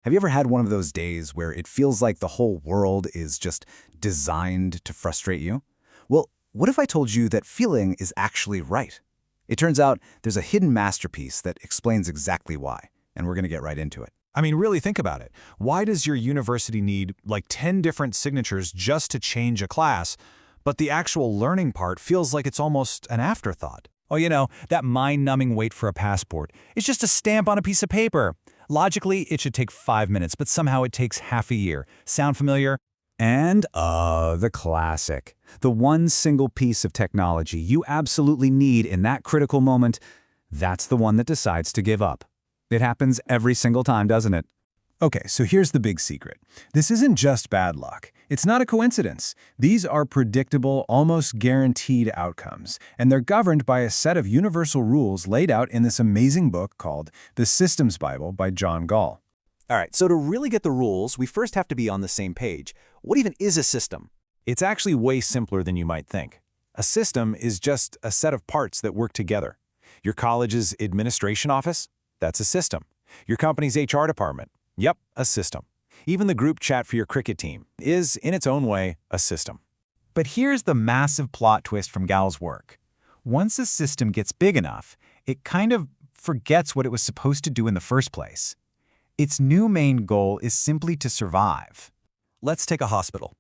Have you ever had one of those days where it feels like the whole world is just designed to frustrate you? Well, what if I told you that feeling is actually right? It turns out there's a hidden masterpiece that explains exactly why, and we're going to get right into it. I mean, really think about it. Why does your university need like 10 different signatures just to change a class, but the actual learning part feels like it's almost an afterthought? Oh, that mind-numbing wait for a passport. It's just a stamp on a piece of paper. Logically, it should take 5 minutes, but somehow it takes half a year. Sound familiar? And, the classic. The one single piece of technology you absolutely need in that critical moment, that's the one that decides to give up. It happens every single time, doesn't it? Okay, so here's the big secret. This isn't just bad luck. It's not a coincidence. These are predictable, almost guaranteed outcomes, and they're governed by a set of universal rules laid out in this amazing book called The Systems Bible by John Gall. All right, so to really get the rules, we first have to be on the same page. What even is a system? It's actually way simpler than you might think. A system is just a set of parts that work together. Your college's administration office? That's a system. Your company's HR department? Yep, a system. Even the group chat for your cricket team is, in its own way, a system. But here's the massive plot twist from Gall's work. Once a system gets big enough, it kind of forgets what it was supposed to do in the first place. Its new main goal is simply to survive. Let's take a hospital.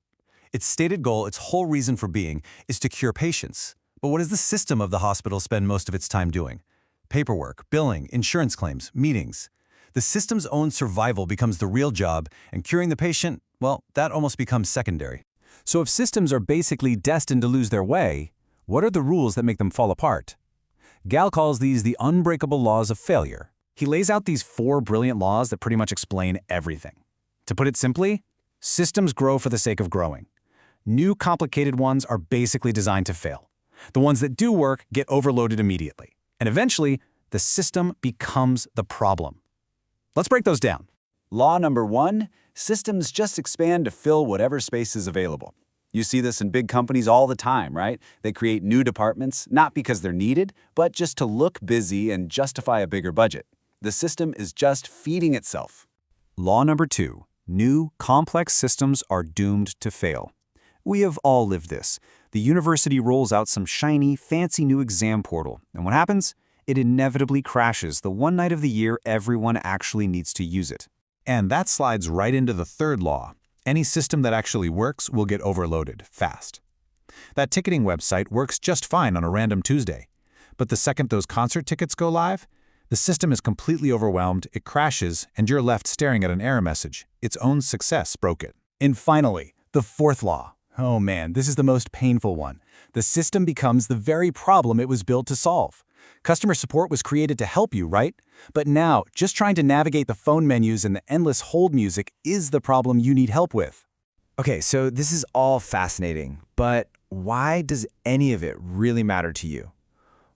Its stated goal, its whole reason for being, is to cure patients. But what does the system of the hospital spend most of its time doing? Paperwork, billing, insurance claims, meetings. The system's own survival becomes the real job, and curing the patient, well, that almost becomes secondary. So if systems are basically destined to lose their way, what are the rules that make them fall apart? Gall calls these the unbreakable laws of failure. He lays out these 4 brilliant laws that pretty much explain everything. To put it simply, systems grow for the sake of growing. New complicated ones are basically designed to fail. The ones that do work get overloaded immediately. And eventually, the system becomes the problem. Let's break those down. Law number 1, systems just expand to fill whatever space is available. You see this in big companies all the time, right? They create new departments, not because they're needed, but just to look busy and justify a bigger budget. The system is just feeding itself. Law number 2, new, complex systems are doomed to fail. We have all lived this. The university rolls out some shiny, fancy new exam portal, and what happens? It inevitably crashes the one night of the year everyone actually needs to use it. And that slides right into the 3rd law. Any system that actually works will get overloaded fast. That ticketing website works just fine on a random Tuesday. But the second those concert tickets go live, the system is completely overwhelmed, it crashes, and you're left staring at an error message. Its own success broke it. And finally, the 4th law. Oh man, this is the most painful one. The system becomes the very problem it was built to solve. Customer support was created to help you, right? But now, just trying to navigate the phone menus and the endless hold music is the problem you need help with. Okay, so this is all fascinating, but why does any of it really matter to you?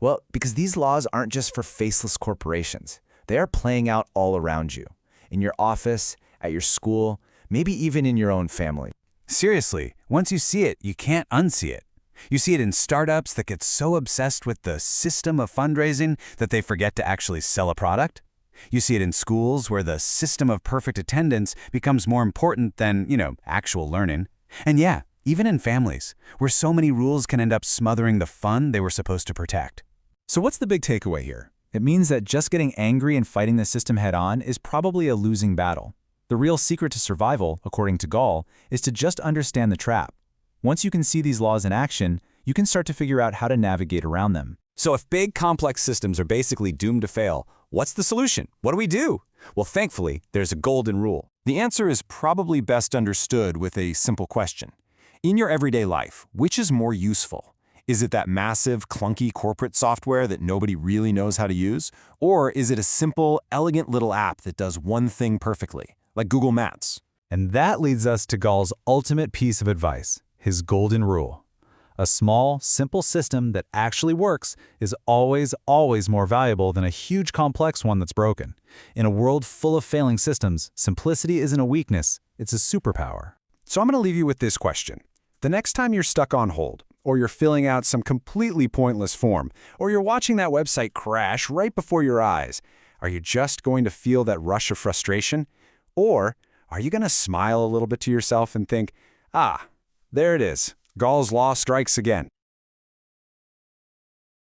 Well, because these laws aren't just for faceless corporations. They are playing out all around you, in your office, at your school, maybe even in your own family. Seriously, once you see it, you can't unsee it. You see it in startups that get so obsessed with the system of fundraising that they forget to actually sell a product. You see it in schools where the system of perfect attendance becomes more important than, actual learning. And yeah, even in families, where so many rules can end up smothering the fun they were supposed to protect. So what's the big takeaway here? It means that just getting angry and fighting the system head-on is probably a losing battle. The real secret to survival, according to Gall, is to just understand the trap. Once you can see these laws in action, you can start to figure out how to navigate around them. So if big, complex systems are basically doomed to fail, what's the solution? What do we do? Well, thankfully, there's a golden rule. The answer is probably best understood with a simple question. In your everyday life, which is more useful? Is it that massive, clunky corporate software that nobody really knows how to use? Or is it a simple, elegant little app that does one thing perfectly, like Google Maps? And that leads us to Gall's ultimate piece of advice, his golden rule. A small, simple system that actually works is always more valuable than a huge, complex one that's broken. In a world full of failing systems, simplicity isn't a weakness, it's a superpower. So I'm going to leave you with this question. The next time you're stuck on hold, or you're filling out some completely pointless form, or you're watching that website crash right before your eyes, are you just going to feel that rush of frustration? Or are you going to smile a little bit to yourself and think, ah, there it is, Gall's law strikes again.